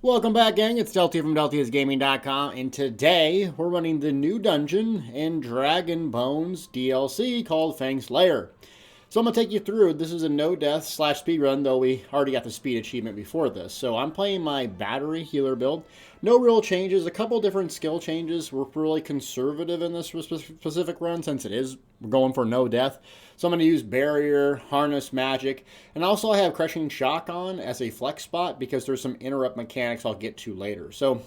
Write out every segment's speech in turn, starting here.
Welcome back, gang. It's Delty from DeltyIsGaming.com, and today we're running the new dungeon in Dragon Bones DLC called Fang Lair. So I'm going to take you through. This is a no-death slash speedrun, though we already got the speed achievement before this. So I'm playing my battery healer build. No real changes. A couple different skill changes. We're really conservative in this specific run since we're going for no death. So I'm going to use barrier, harness, magic, and also I have crushing shock on as a flex spot because there's some interrupt mechanics I'll get to later. So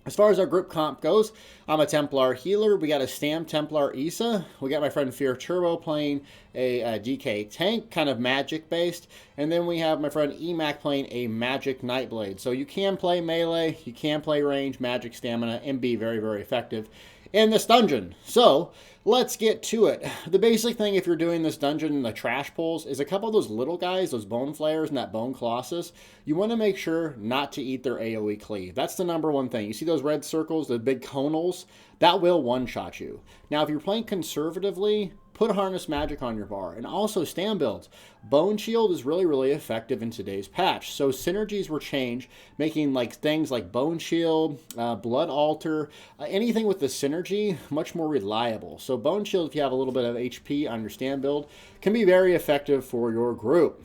as far as our group comp goes, I'm a Templar healer. We got a Stam Templar ESO. We got my friend Fear Turbo playing a DK tank, kind of magic based. And then we have my friend EMAC playing a magic Nightblade. So you can play melee, you can play range, magic, stamina, and be very, very effective in this dungeon. So let's get to it. The basic thing if you're doing this dungeon in the trash pulls is a couple of those little guys, those bone flayers and that bone colossus. You want to make sure not to eat their AoE cleave. That's the number one thing. You see those red circles, the big conals? That will one-shot you. Now if you're playing conservatively, put harness magic on your bar. And also stand builds. Bone shield is really, really effective in today's patch. So synergies were changed, making like things like bone shield, blood altar, anything with the synergy much more reliable. So bone shield, if you have a little bit of HP on your stand build, can be very effective for your group.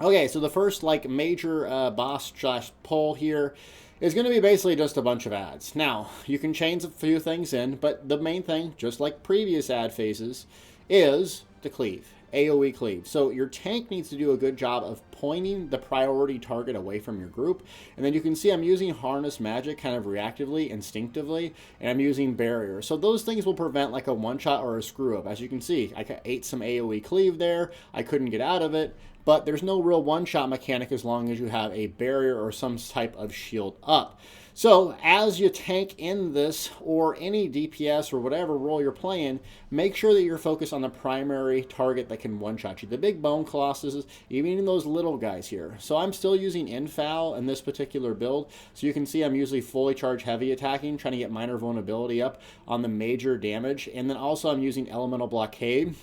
Okay, so the first like major boss slash pull here is going to be basically just a bunch of ads. Now, you can change a few things in, but the main thing, just like previous ad phases, is the cleave, AoE cleave. So your tank needs to do a good job of pointing the priority target away from your group. And then you can see I'm using harness magic kind of reactively, instinctively, and I'm using barrier. So those things will prevent like a one-shot or a screw-up. As you can see, I ate some AoE cleave there. I couldn't get out of it. But there's no real one-shot mechanic as long as you have a barrier or some type of shield up. So as you tank in this or any DPS or whatever role you're playing, make sure that you're focused on the primary target that can one-shot you. The big bone colossuses, even those little guys here. So I'm still using Infal in this particular build. So you can see I'm usually fully charged heavy attacking, trying to get minor vulnerability up on the major damage. And then also I'm using Elemental Blockade.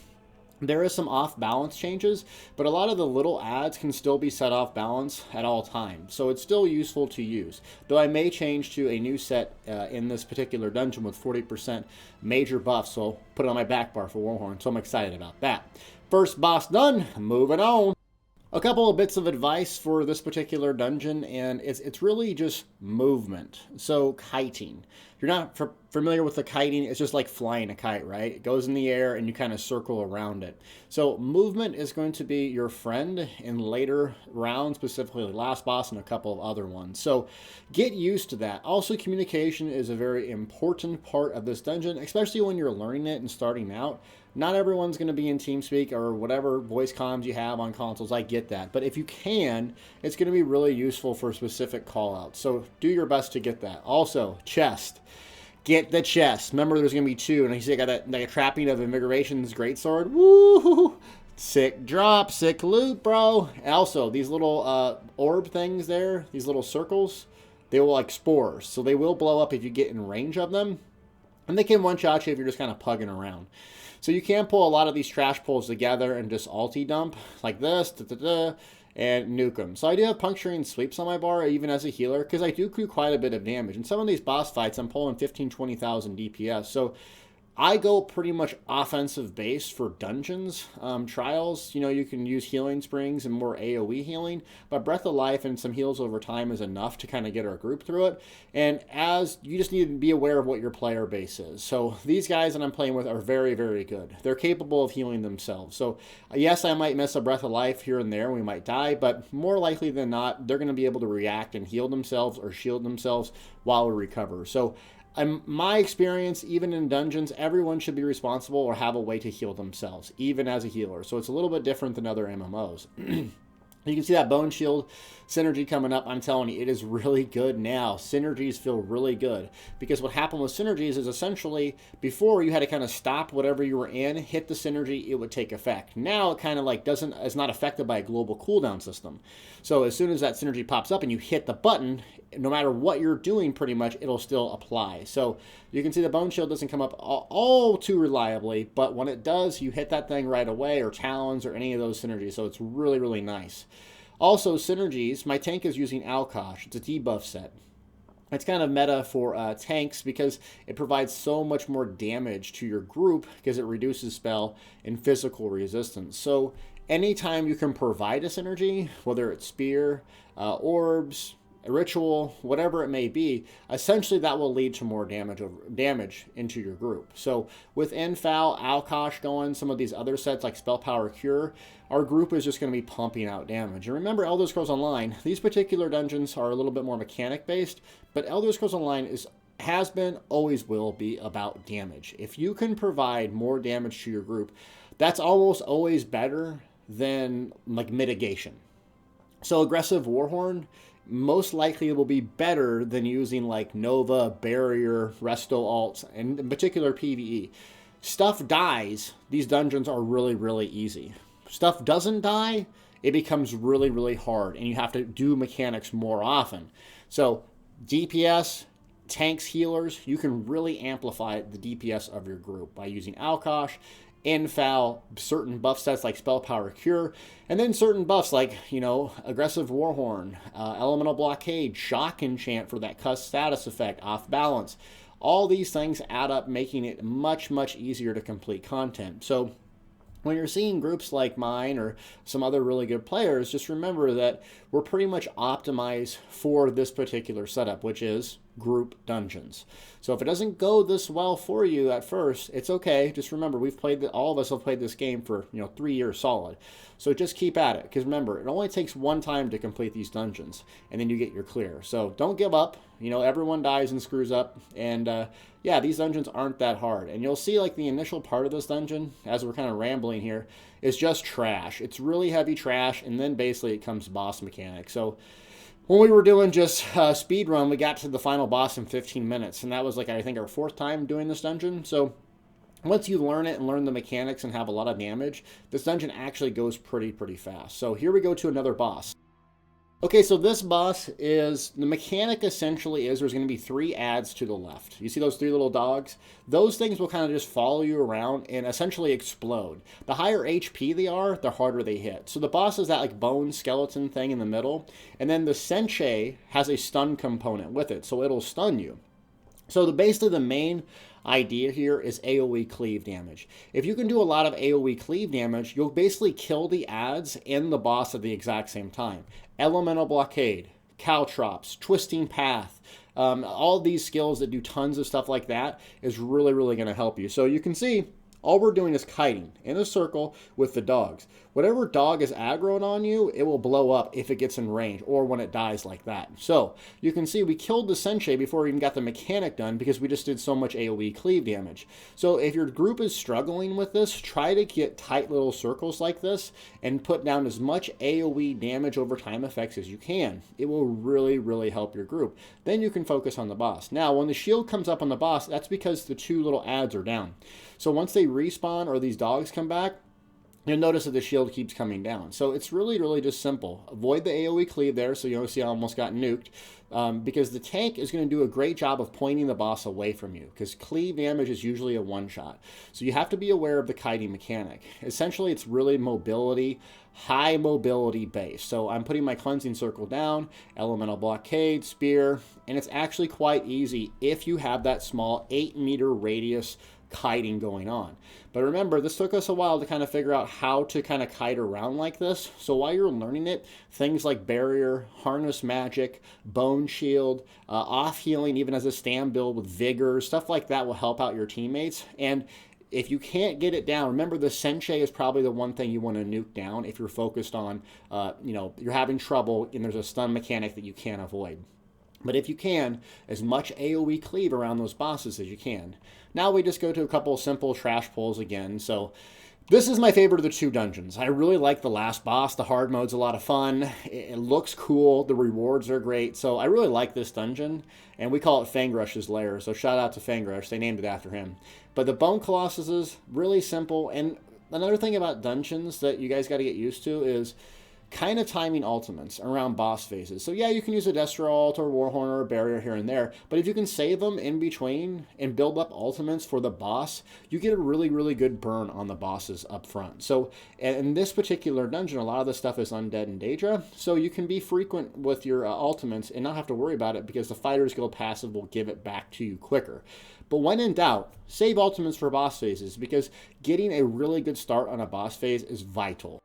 There is some off balance changes, but a lot of the little ads can still be set off balance at all times. So it's still useful to use. Though I may change to a new set in this particular dungeon with 40% major buffs. So I'll put it on my back bar for Warhorn. So I'm excited about that. First boss done, moving on. A couple of bits of advice for this particular dungeon, and it's really just movement. So kiting. If you're not familiar with the kiting, it's just like flying a kite, right? It goes in the air and you kind of circle around it. So movement is going to be your friend in later rounds, specifically the last boss and a couple of other ones. So get used to that. Also, communication is a very important part of this dungeon, especially when you're learning it and starting out. Not everyone's going to be in TeamSpeak or whatever voice comms you have on consoles. I get that. But if you can, it's going to be really useful for specific callouts. So do your best to get that. Also, chest. Get the chest. Remember, there's going to be two. And you see I got that like a trapping of Invigoration's greatsword. Woo! Sick drop. Sick loot, bro. Also, these little orb things there, these little circles, they will like spores. So they will blow up if you get in range of them. And they can one-shot you if you're just kind of pugging around. So you can pull a lot of these trash pulls together and just ulti dump like this, and nuke them. So I do have puncturing sweeps on my bar, even as a healer, because I do quite a bit of damage. In some of these boss fights, I'm pulling 15, 20,000 DPS. So I go pretty much offensive base for dungeons. Trials, you know, you can use healing springs and more AoE healing, but Breath of Life and some heals over time is enough to kind of get our group through it. And as you just need to be aware of what your player base is. So these guys that I'm playing with are very, very good. They're capable of healing themselves. So yes, I might miss a Breath of Life here and there. We might die, but more likely than not, they're going to be able to react and heal themselves or shield themselves while we recover. So in my experience, even in dungeons, everyone should be responsible or have a way to heal themselves, even as a healer. So it's a little bit different than other MMOs. You can see that Bone Shield synergy coming up. I'm telling you, it is really good now. Synergies feel really good. Because what happened with synergies is essentially, before you had to kind of stop whatever you were in, hit the synergy, it would take effect. Now it kind of like is not affected by a global cooldown system. So as soon as that synergy pops up and you hit the button, no matter what you're doing pretty much, it'll still apply. So you can see the Bone Shield doesn't come up all too reliably, but when it does, you hit that thing right away, or Talons, or any of those synergies. So it's really, really nice. Also, Synergies, my tank is using Alkosh. It's a debuff set. It's kind of meta for tanks because it provides so much more damage to your group because it reduces spell and physical resistance. So anytime you can provide a synergy, whether it's spear, orbs, a ritual, whatever it may be, essentially that will lead to more damage into your group. So with Infal, Alkosh going, some of these other sets like Spell Power Cure, our group is just going to be pumping out damage. And remember, Elder Scrolls Online, these particular dungeons are a little bit more mechanic based, but Elder Scrolls Online has been, always will be about damage. If you can provide more damage to your group, that's almost always better than like mitigation. So aggressive Warhorn most likely will be better than using like Nova, Barrier, Resto Alts, and in particular PvE. Stuff dies, these dungeons are really, really easy. Stuff doesn't die, it becomes really, really hard, and you have to do mechanics more often. So DPS, tanks, healers, you can really amplify the DPS of your group by using Alkosh, Infal, certain buff sets like Spell Power Cure, and then certain buffs like, Aggressive Warhorn, Elemental Blockade, Shock Enchant for that cuss status effect, Off Balance. All these things add up, making it much, much easier to complete content. So when you're seeing groups like mine or some other really good players, just remember that we're pretty much optimized for this particular setup, which is group dungeons. So if it doesn't go this well for you at first, it's okay. Just remember, all of us have played this game for 3 years solid. So just keep at it, because remember, it only takes one time to complete these dungeons, and then you get your clear. So don't give up. Everyone dies and screws up, and yeah, these dungeons aren't that hard. And you'll see like the initial part of this dungeon, as we're kind of rambling here, is just trash. It's really heavy trash, and then basically it comes boss mechanics. So when we were doing just speedrun, we got to the final boss in 15 minutes, and that was like, I think, our 4th time doing this dungeon. So once you learn it and learn the mechanics and have a lot of damage, this dungeon actually goes pretty fast. So here we go to another boss. Okay, so this boss is, the mechanic essentially is there's going to be 3 adds to the left. You see those 3 little dogs? Those things will kind of just follow you around and essentially explode. The higher HP they are, the harder they hit. So the boss is that like bone skeleton thing in the middle, and then the Senshei has a stun component with it, so it'll stun you. So basically the main idea here is AoE cleave damage. If you can do a lot of AoE cleave damage, you'll basically kill the adds and the boss at the exact same time. Elemental Blockade, Caltrops, Twisting Path, all these skills that do tons of stuff like that is really, really going to help you. So you can see all we're doing is kiting in a circle with the dogs. Whatever dog is aggroed on you, it will blow up if it gets in range or when it dies like that. So you can see we killed the Senshei before we even got the mechanic done because we just did so much AoE cleave damage. So if your group is struggling with this, try to get tight little circles like this and put down as much AoE damage over time effects as you can. It will really, really help your group. Then you can focus on the boss. Now, when the shield comes up on the boss, that's because the 2 little adds are down. So once they respawn or these dogs come back, you'll notice that the shield keeps coming down. So it's really, really just simple. Avoid the AoE cleave there, so you don't see I almost got nuked, because the tank is going to do a great job of pointing the boss away from you, because cleave damage is usually a one-shot. So you have to be aware of the kiting mechanic. Essentially, it's really mobility, high mobility base. So I'm putting my cleansing circle down, elemental blockade, spear, and it's actually quite easy if you have that small 8-meter radius kiting going on. But remember, this took us a while to kind of figure out how to kind of kite around like this. So while you're learning it, things like barrier, harness magic, bone shield, off healing, even as a stand build with vigor, stuff like that will help out your teammates. And if you can't get it down, remember the Senshei is probably the one thing you want to nuke down if you're focused on, you're having trouble and there's a stun mechanic that you can't avoid. But if you can, as much AoE cleave around those bosses as you can. Now we just go to a couple simple trash pulls again. So this is my favorite of the 2 dungeons. I really like the last boss. The hard mode's a lot of fun. It looks cool. The rewards are great. So I really like this dungeon. And we call it Fang Lair. So shout out to Fang. They named it after him. But the Bone Colossus is really simple. And another thing about dungeons that you guys got to get used to is kind of timing ultimates around boss phases. So yeah, you can use a Destro ult or Warhorn or a barrier here and there, but if you can save them in between and build up ultimates for the boss, you get a really, really good burn on the bosses up front. So in this particular dungeon, a lot of the stuff is undead and Daedra, so you can be frequent with your ultimates and not have to worry about it because the Fighter's Guild passive will give it back to you quicker. But when in doubt, save ultimates for boss phases because getting a really good start on a boss phase is vital.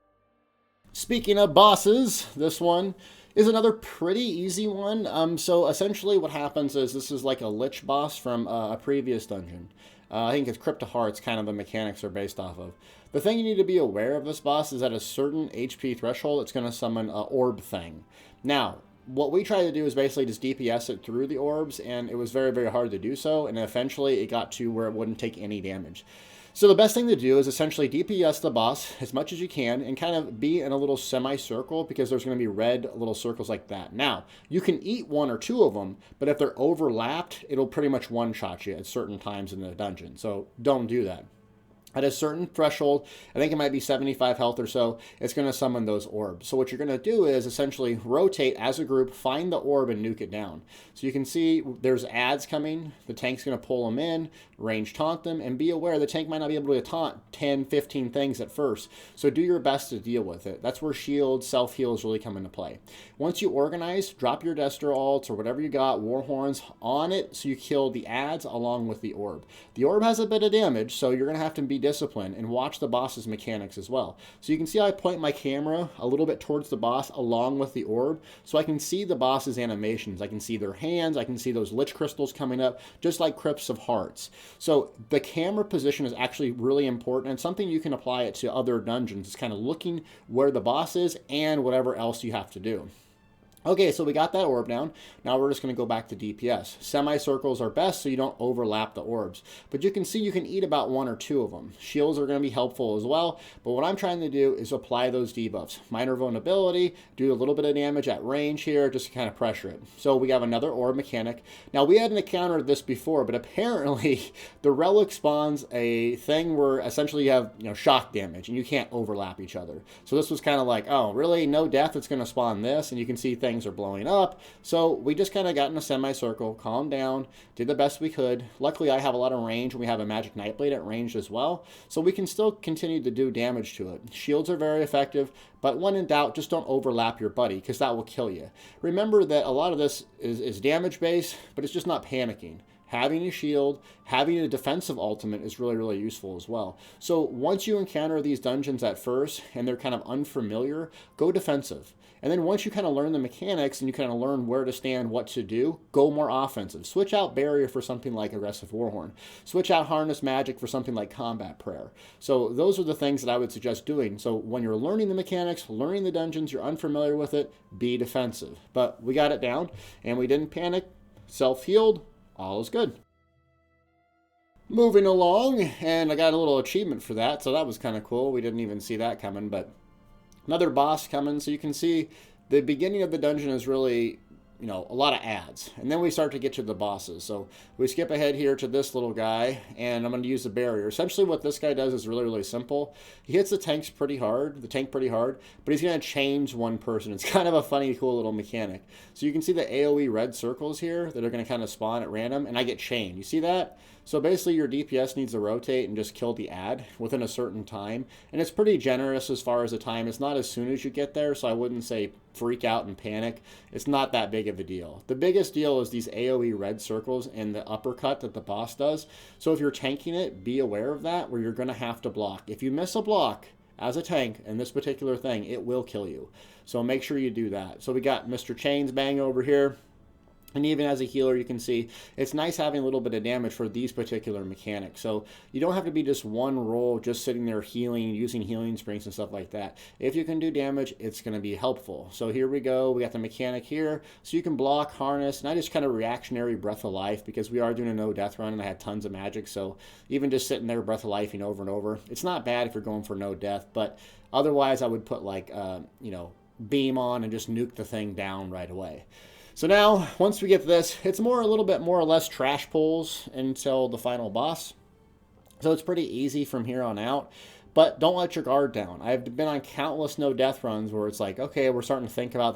Speaking of bosses, this one is another pretty easy one. So essentially what happens is this is like a Lich boss from a previous dungeon. I think it's Crypt of Hearts, kind of the mechanics are based off of. The thing you need to be aware of this boss is at a certain HP threshold, it's going to summon an orb thing. Now, what we tried to do is basically just DPS it through the orbs, and it was very, very hard to do so, and eventually it got to where it wouldn't take any damage. So the best thing to do is essentially DPS the boss as much as you can and kind of be in a little semicircle because there's going to be red little circles like that. Now, you can eat one or two of them, but if they're overlapped, it'll pretty much one-shot you at certain times in the dungeon. So don't do that. At a certain threshold, I think it might be 75 health or so, it's going to summon those orbs. So what you're going to do is essentially rotate as a group, find the orb, and nuke it down. So you can see there's adds coming. The tank's going to pull them in, range taunt them, and be aware the tank might not be able to taunt 10, 15 things at first. So do your best to deal with it. That's where shield, self-heals really come into play. Once you organize, drop your Destro ults or whatever you got, Warhorns on it, so you kill the adds along with the orb. The orb has a bit of damage, so you're going to have to be discipline and watch the boss's mechanics as well. So you can see how I point my camera a little bit towards the boss along with the orb so I can see the boss's animations. I can see their hands, I can see those lich crystals coming up just like Crypts of Hearts. So the camera position is actually really important and something you can apply it to other dungeons. It's kind of looking where the boss is and whatever else you have to do. Okay, so we got that orb down. Now we're just going to go back to DPS. Semicircles are best so you don't overlap the orbs. But you can see you can eat about one or two of them. Shields are going to be helpful as well. But what I'm trying to do is apply those debuffs. Minor vulnerability, do a little bit of damage at range here just to kind of pressure it. So we have another orb mechanic. Now we hadn't encountered this before, but apparently the relic spawns a thing where essentially you have shock damage and you can't overlap each other. So this was kind of like, oh, really? No death, it's going to spawn this? And you can see things are blowing up. So we just kind of got in a semicircle, calmed down, did the best we could. Luckily, I have a lot of range, and we have a magic nightblade at range as well, so we can still continue to do damage to it. Shields are very effective, but when in doubt, just don't overlap your buddy, because that will kill you. Remember that a lot of this is damage based, but it's just not panicking. Having a shield, having a defensive ultimate is really, really useful as well. So once you encounter these dungeons at first, and they're kind of unfamiliar, go defensive. And then once you kind of learn the mechanics and you kind of learn where to stand, what to do, go more offensive. Switch out Barrier for something like Aggressive Warhorn. Switch out Harness Magic for something like Combat Prayer. So those are the things that I would suggest doing. So when you're learning the mechanics, learning the dungeons, you're unfamiliar with it, be defensive. But we got it down and we didn't panic, self-healed, all is good. Moving along, and I got a little achievement for that, so that was kind of cool. We didn't even see that coming, but another boss coming, so you can see the beginning of the dungeon is really, a lot of adds. And then we start to get to the bosses. So we skip ahead here to this little guy, and I'm going to use the barrier. Essentially what this guy does is really, really simple. He hits the tank pretty hard, but he's going to change one person. It's kind of a funny, cool little mechanic. So you can see the AoE red circles here that are going to kind of spawn at random, and I get chained. You see that? So basically your DPS needs to rotate and just kill the ad within a certain time. And it's pretty generous as far as the time. It's not as soon as you get there, so I wouldn't say freak out and panic. It's not that big of a deal. The biggest deal is these AoE red circles and the uppercut that the boss does. So if you're tanking it, be aware of that, where you're going to have to block. If you miss a block as a tank in this particular thing, it will kill you. So make sure you do that. So we got Mr. Chains Bang over here. And even as a healer, you can see it's nice having a little bit of damage for these particular mechanics. So you don't have to be just one roll, just sitting there healing, using healing springs and stuff like that. If you can do damage, it's going to be helpful. So here we go. We got the mechanic here. So you can block, harness, and I just kind of reactionary Breath of Life because we are doing a no death run and I had tons of magic. So even just sitting there Breath of Lifing over and over, it's not bad if you're going for no death. But otherwise, I would put like, beam on and just nuke the thing down right away. So now, once we get this, it's a little bit more or less trash pulls until the final boss. So it's pretty easy from here on out. But don't let your guard down. I've been on countless no death runs where it's like, okay, we're starting to think about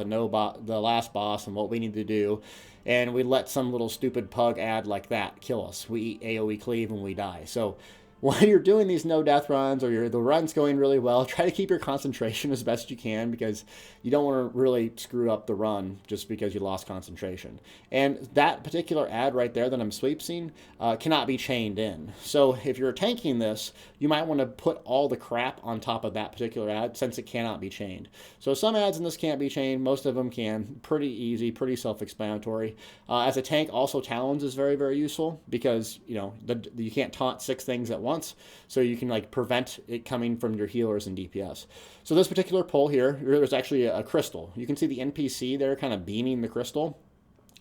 the last boss and what we need to do, and we let some little stupid pug ad like that kill us. We eat AoE cleave and we die. So when you're doing these no death runs or the run's going really well, try to keep your concentration as best you can, because you don't want to really screw up the run just because you lost concentration. And that particular ad right there that I'm sweepsing cannot be chained in. So if you're tanking this, you might want to put all the crap on top of that particular ad, since it cannot be chained. So some ads in this can't be chained, most of them can. Pretty easy, pretty self-explanatory. As a tank, also Talons is very, very useful, because you can't taunt 6 things at once, so you can like prevent it coming from your healers and DPS. So this particular pull here, there's actually a crystal. You can see the NPC there kind of beaming the crystal.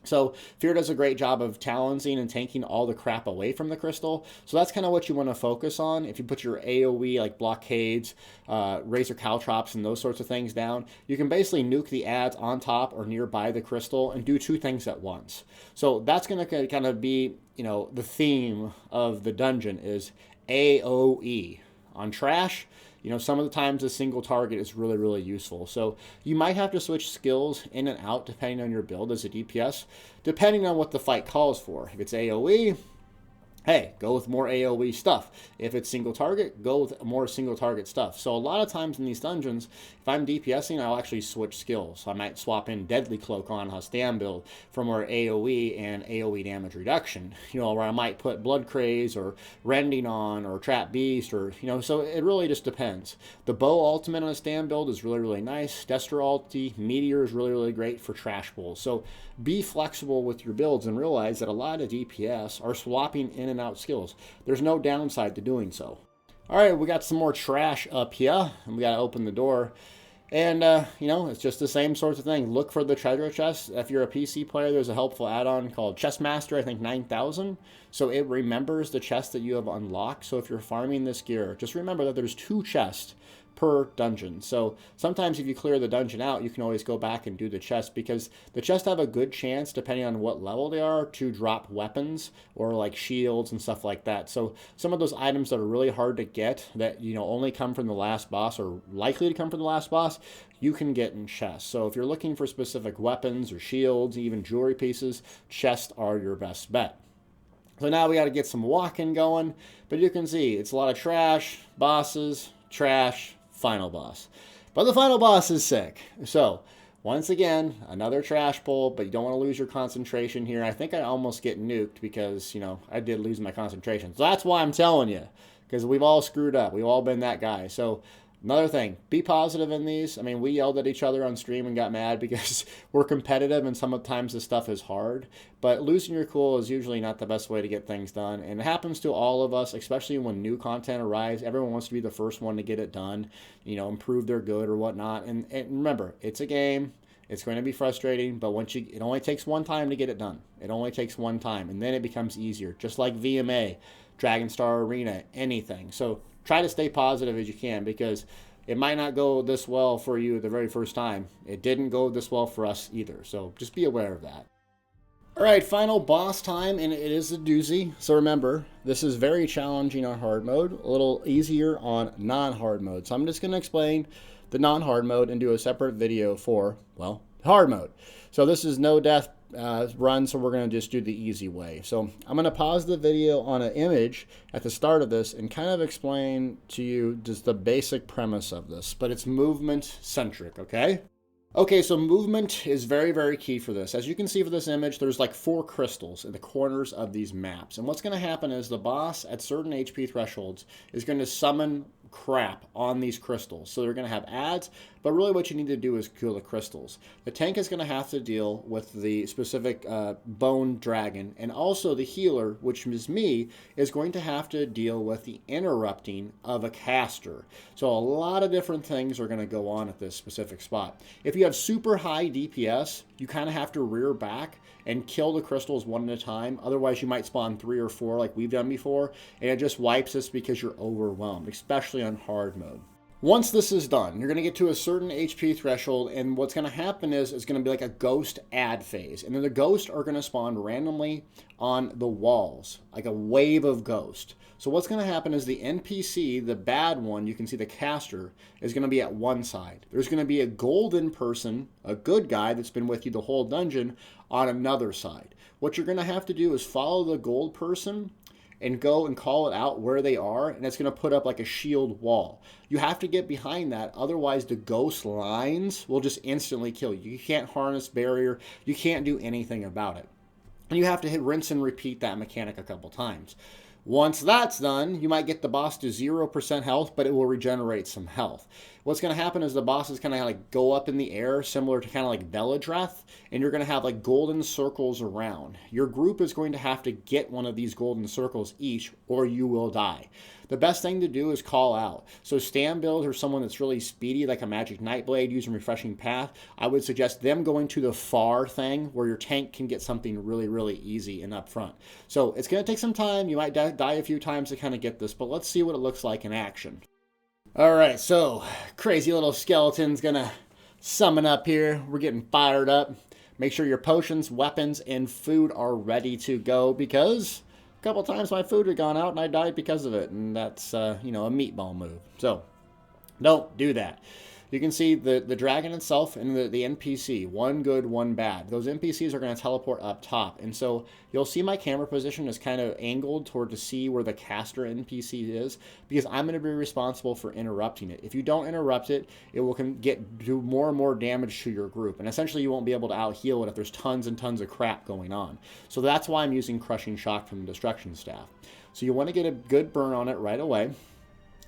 So Fear does a great job of taloncing and tanking all the crap away from the crystal. So that's kind of what you want to focus on. If you put your AoE like blockades, razor caltrops, and those sorts of things down, you can basically nuke the ads on top or nearby the crystal and do 2 things at once. So that's going to kind of be, the theme of the dungeon is AoE. On trash, some of the times a single target is really, really useful. So you might have to switch skills in and out depending on your build as a DPS, depending on what the fight calls for. If it's AoE, hey, go with more AoE stuff. If it's single target, go with more single target stuff. So a lot of times in these dungeons, if I'm DPSing, I'll actually switch skills. So I might swap in Deadly Cloak on a stand build for more AoE and AoE damage reduction. Where I might put Blood Craze or Rending on or Trap Beast, or, so it really just depends. The Bow ultimate on a stand build is really, really nice. Destro ulti, Meteor is really, really great for trash pulls. So be flexible with your builds and realize that a lot of DPS are swapping in and out skills. There's no downside to doing so. All right, we got some more trash up here, and we got to open the door. And, it's just the same sorts of thing. Look for the treasure chest. If you're a PC player, there's a helpful add-on called Chestmaster, I think 9,000. So it remembers the chest that you have unlocked. So if you're farming this gear, just remember that there's 2 chests per dungeon. So sometimes if you clear the dungeon out, you can always go back and do the chest, because the chests have a good chance, depending on what level they are, to drop weapons or like shields and stuff like that. So some of those items that are really hard to get, that only come from the last boss or likely to come from the last boss, you can get in chests. So if you're looking for specific weapons or shields, even jewelry pieces, chests are your best bet. So now we got to get some walking going, but you can see it's a lot of trash, bosses, trash, final boss. But the final boss is sick. So once again, another trash pull, but you don't want to lose your concentration here. I think I almost get nuked because, I did lose my concentration. So that's why I'm telling you, because we've all screwed up. We've all been that guy. So another thing, be positive in these. I mean, we yelled at each other on stream and got mad because we're competitive and sometimes this stuff is hard. But losing your cool is usually not the best way to get things done. And it happens to all of us, especially when new content arrives. Everyone wants to be the first one to get it done, improve their good or whatnot. And remember, it's a game. It's going to be frustrating, but it only takes one time to get it done. It only takes one time, and then it becomes easier. Just like VMA, Dragon Star Arena, anything. So try to stay positive as you can, because it might not go this well for you the very first time. It didn't go this well for us either, so just be aware of that. All right, final boss time, and it is a doozy. So remember, this is very challenging on hard mode, a little easier on non-hard mode. So I'm just going to explain the non-hard mode and do a separate video for, well, hard mode. So this is no death run, so we're going to just do the easy way. So I'm going to pause the video on an image at the start of this and kind of explain to you just the basic premise of this, but it's movement centric, okay? Okay, so movement is very, very key for this. As you can see for this image, there's like 4 crystals in the corners of these maps. And what's going to happen is the boss at certain HP thresholds is going to summon crap on these crystals. So they're going to have ads, but really what you need to do is kill the crystals. The tank is going to have to deal with the specific bone dragon, and also the healer, which is me, is going to have to deal with the interrupting of a caster. So a lot of different things are going to go on at this specific spot. If you have super high DPS, you kind of have to rear back and kill the crystals one at a time. Otherwise, you might spawn 3 or 4 like we've done before, and it just wipes us because you're overwhelmed, especially on hard mode. Once this is done, you're going to get to a certain HP threshold, and what's going to happen is it's going to be like a ghost ad phase. And then the ghosts are going to spawn randomly on the walls, like a wave of ghosts. So what's going to happen is the NPC, the bad one, you can see the caster, is going to be at one side. There's going to be a golden person, a good guy that's been with you the whole dungeon, on another side. What you're going to have to do is follow the gold person and go and call it out where they are, and it's going to put up like a shield wall. You have to get behind that, otherwise the ghost lines will just instantly kill you. You can't harness barrier, you can't do anything about it. And you have to hit rinse and repeat that mechanic a couple times. Once that's done, you might get the boss to 0% health, but it will regenerate some health. What's going to happen is the bosses kind of like go up in the air, similar to kind of like Veladreth, and you're going to have like golden circles around. Your group is going to have to get one of these golden circles each, or you will die. The best thing to do is call out. So stand build or someone that's really speedy, like a Magic Nightblade using Refreshing Path, I would suggest them going to the far thing where your tank can get something really, really easy and up front. So it's going to take some time. You might die a few times to kind of get this, but let's see what it looks like in action. All right, so crazy little skeleton's going to summon up here. We're getting fired up. Make sure your potions, weapons, and food are ready to go, because a couple times my food had gone out and I died because of it, and that's you know, a meatball move. So don't do that. You can see the dragon itself and the NPC, one good, one bad. Those NPCs are going to teleport up top, and so you'll see my camera position is kind of angled toward to see where the caster NPC is, because I'm going to be responsible for interrupting it. If you don't interrupt it, it will do more and more damage to your group, and essentially you won't be able to out heal it if there's tons and tons of crap going on. So that's why I'm using Crushing Shock from the Destruction Staff. So you want to get a good burn on it right away.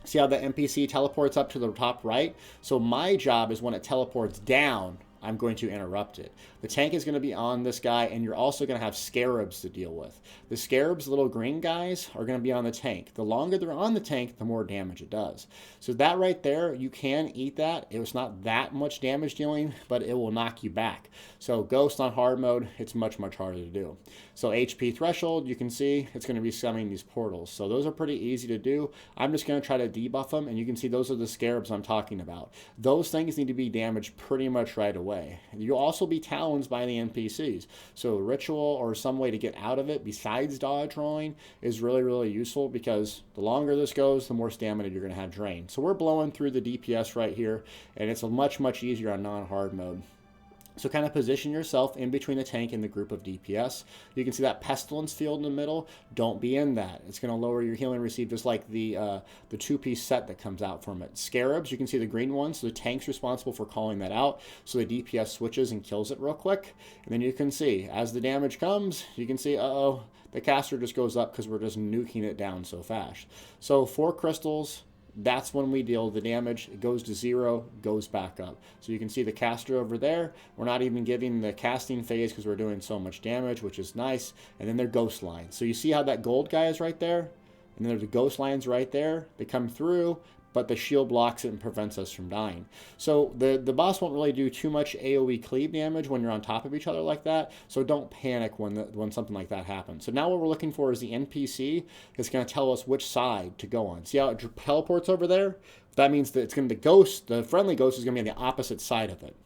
See how the NPC teleports up to the top right? So my job is when it teleports down, I'm going to interrupt it. The tank is going to be on this guy, and you're also going to have scarabs to deal with. The scarabs, little green guys, are going to be on the tank. The longer they're on the tank, the more damage it does. So that right there, you can eat that. It was not that much damage dealing, but it will knock you back. So Ghost on hard mode, it's much, much harder to do. So HP threshold, you can see it's going to be summoning these portals. So those are pretty easy to do. I'm just going to try to debuff them, and you can see those are the scarabs I'm talking about. Those things need to be damaged pretty much right away. You'll also be talons by the NPCs. So ritual or some way to get out of it besides dodge rolling is really, really useful, because the longer this goes, the more stamina you're going to have drained. So we're blowing through the DPS right here, and it's a much, much easier on non-hard mode. So kind of position yourself in between the tank and the group of DPS. You can see that pestilence field in the middle. Don't be in that. It's going to lower your healing received, just like the two-piece set that comes out from it. Scarabs, you can see the green one, so the tank's responsible for calling that out. So the DPS switches and kills it real quick. And then you can see, as the damage comes, you can see, uh-oh, the caster just goes up because we're just nuking it down so fast. So 4 crystals. That's when we deal the damage. It goes to 0, goes back up. So you can see the caster over there. We're not even giving the casting phase because we're doing so much damage, which is nice. And then they're ghost lines. So you see how that gold guy is right there? And then there's the ghost lines right there. They come through, but the shield blocks it and prevents us from dying. So the boss won't really do too much AoE cleave damage when you're on top of each other like that, so don't panic when something like that happens. So now what we're looking for is the NPC is going to tell us which side to go on. See how it teleports over there? That means that it's going to, the friendly ghost is going to be on the opposite side of it.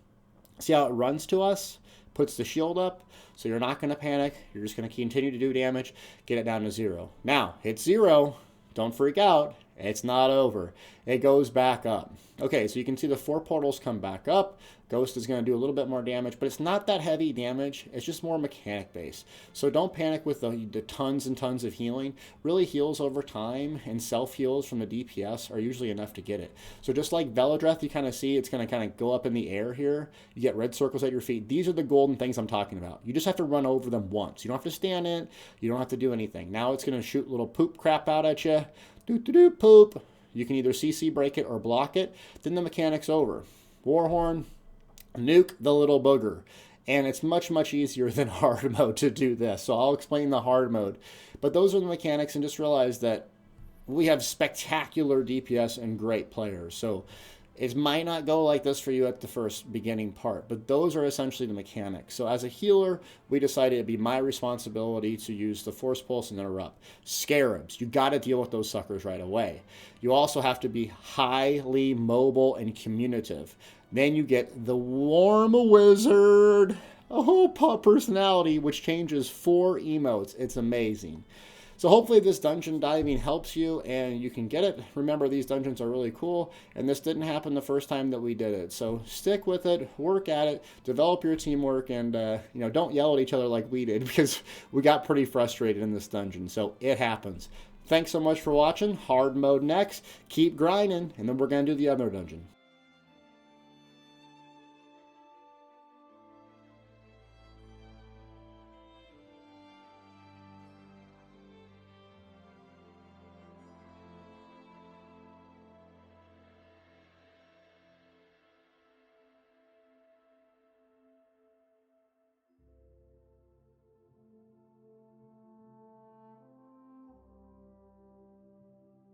See how it runs to us? Puts the shield up, so you're not going to panic. You're just going to continue to do damage, get it down to 0. Now, hit 0, don't freak out. It's not over. It goes back up. Okay, so you can see the 4 portals come back up. Ghost is going to do a little bit more damage, but it's not that heavy damage. It's just more mechanic based. So don't panic with the tons and tons of healing. Really heals over time, and self-heals from the DPS are usually enough to get it. So just like Veladreth, you kind of see it's going to kind of go up in the air here. You get red circles at your feet. These are the golden things I'm talking about. You just have to run over them once. You don't have to stand in it. You don't have to do anything. Now it's going to shoot little poop crap out at you. Do poop. You can either CC break it or block it. Then the mechanic's over. Warhorn, nuke the little booger. And it's much, much easier than hard mode to do this. So I'll explain the hard mode. But those are the mechanics, and just realize that we have spectacular DPS and great players. So It might not go like this for you at the first beginning part, but those are essentially the mechanics. So as a healer, we decided it'd be my responsibility to use the Force Pulse and Interrupt. Scarabs, you got to deal with those suckers right away. You also have to be highly mobile and communicative. Then you get the Warm Wizard, a whole personality, which changes 4 emotes. It's amazing. So hopefully this dungeon diving helps you and you can get it. Remember, these dungeons are really cool, and this didn't happen the first time that we did it. So stick with it, work at it, develop your teamwork, and don't yell at each other like we did, because we got pretty frustrated in this dungeon. So it happens. Thanks so much for watching. Hard mode next. Keep grinding, and then we're going to do the other dungeon.